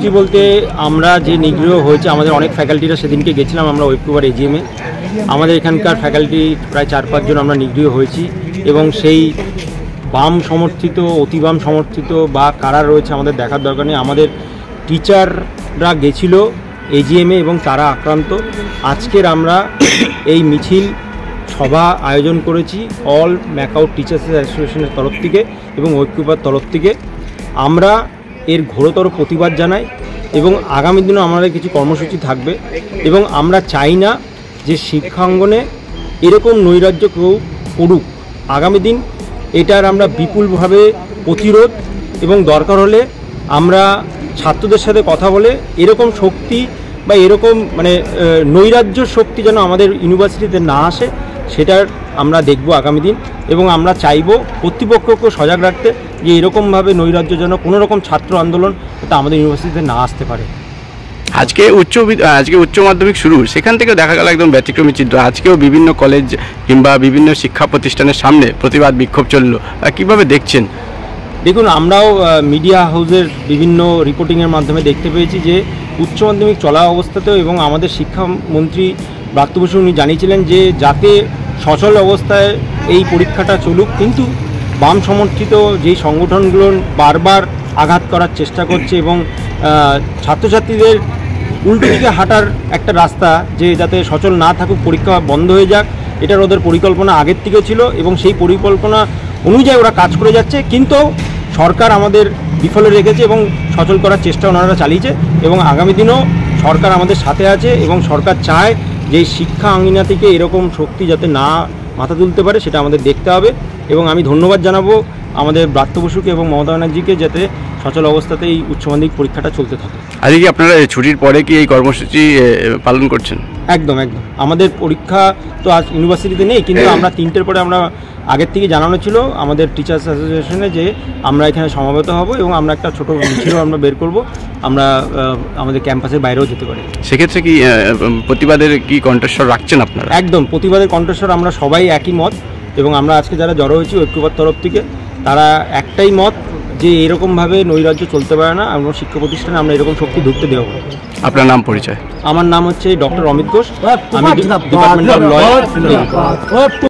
কর্মসূচি বলতে আমরা যে নিগৃহ হয়েছে আমাদের অনেক ফ্যাকাল্টিরা সেদিনকে গেছিলাম আমরা ঐক্যবার এজিএমে। আমাদের এখানকার ফ্যাকাল্টি প্রায় 4-5 জন আমরা নিগৃহ হয়েছি এবং সেই বাম সমর্থিত অতি বাম সমর্থিত বা কারা রয়েছে আমাদের দেখার দরকার নেই। আমাদের টিচাররা গেছিল এজিএমে এবং তারা আক্রান্ত। আজকের আমরা এই মিছিল সভা আয়োজন করেছি অল ম্যাকআউট টিচার্স অ্যাসোসিয়েশনের তরফ থেকে এবং ঐক্যবার তরফ থেকে। আমরা এর ঘোরতর প্রতিবাদ জানাই এবং আগামী দিনও আমাদের কিছু কর্মসূচি থাকবে এবং আমরা চাই না যে শিক্ষাঙ্গনে এরকম নৈরাজ্য কেউ করুক। আগামী দিন এটার আমরা বিপুলভাবে প্রতিরোধ এবং দরকার হলে আমরা ছাত্রদের সাথে কথা বলে এরকম শক্তি বা এরকম নৈরাজ্য শক্তি যেন আমাদের ইউনিভার্সিটিতে না আসে সেটার আমরা দেখব আগামী দিন। এবং আমরা চাইব কর্তৃপক্ষকে সজাগ রাখতে যে এরকমভাবে নৈরাজ্য যেন কোনো রকম ছাত্র আন্দোলন এটা আমাদের ইউনিভার্সিটিতে না আসতে পারে। আজকে উচ্চ মাধ্যমিক শুরু, সেখান থেকে দেখা গেল একদম ব্যতিক্রমী চিত্র। আজকেও বিভিন্ন কলেজ কিংবা বিভিন্ন শিক্ষা প্রতিষ্ঠানের সামনে প্রতিবাদ বিক্ষোভ চললো, কীভাবে দেখছেন? দেখুন, আমরাও মিডিয়া হাউসের বিভিন্ন রিপোর্টিংয়ের মাধ্যমে দেখতে পেয়েছি যে উচ্চ মাধ্যমিক চলা অবস্থাতেও এবং আমাদের শিক্ষামন্ত্রী ব্রাত্য বসু উনি জানিয়েছিলেন যে যাতে সচল অবস্থায় এই পরীক্ষাটা চলুক, কিন্তু বাম সমর্থিত যেই সংগঠনগুলো বারবার আঘাত করার চেষ্টা করছে এবং ছাত্রছাত্রীদের উল্টো দিকে হাঁটার একটা রাস্তা যে যাতে সচল না থাকুক, পরীক্ষা বন্ধ হয়ে যাক, এটার ওদের পরিকল্পনা আগের থেকেও ছিল এবং সেই পরিকল্পনা অনুযায়ী ওরা কাজ করে যাচ্ছে। কিন্তু সরকার আমাদের বিফলে রেখেছে এবং সচল করার চেষ্টা ওনারা চালিয়েছে এবং আগামী দিনেও সরকার আমাদের সাথে আছে এবং সরকার চায় যে শিক্ষা আঙ্গিনা থেকে এরকম শক্তি যাতে না মাথা তুলতে পারে সেটা আমাদের দেখতে হবে। এবং আমি ধন্যবাদ জানাবো আমাদের ব্রাত্য বসুকে এবং মমতা ব্যানার্জিকে যাতে সচল অবস্থাতে এই উচ্চ মাধ্যমিক পরীক্ষাটা চলতে থাকে। আজকে কি আপনারা ছুটির পরে কি এই কর্মসূচি পালন করছেন? একদম আমাদের পরীক্ষা তো আজ ইউনিভার্সিটিতে নেই, কিন্তু আমরা 3টের পরে আমরা আগের থেকে জানানো ছিল আমাদের টিচার্স অ্যাসোসিয়েশনে যে আমরা এখানে সমাবেত হব এবং আমরা একটা ছোটো মিছিলও আমরা বের করব, আমরা আমাদের ক্যাম্পাসের বাইরেও যেতে পারি। সেক্ষেত্রে কি প্রতিবাদের কি কণ্ঠস্বর রাখছেন আপনারা? একদম প্রতিবাদের কণ্ঠস্বর, আমরা সবাই একই মত এবং আমরা আজকে যারা জড়ো হয়েছি ঐক্যবার তরফ থেকে তারা একটাই মত যে এরকমভাবে নৈরাজ্য চলতে পারে না। আমরা শিক্ষা প্রতিষ্ঠানে আমরা এরকম শক্তি ঢুকতে দেবো। আপনার নাম পরিচয়? আমার নাম হচ্ছে ডক্টর অমিত ঘোষ, আমি ডিপার্টমেন্ট অফ ল।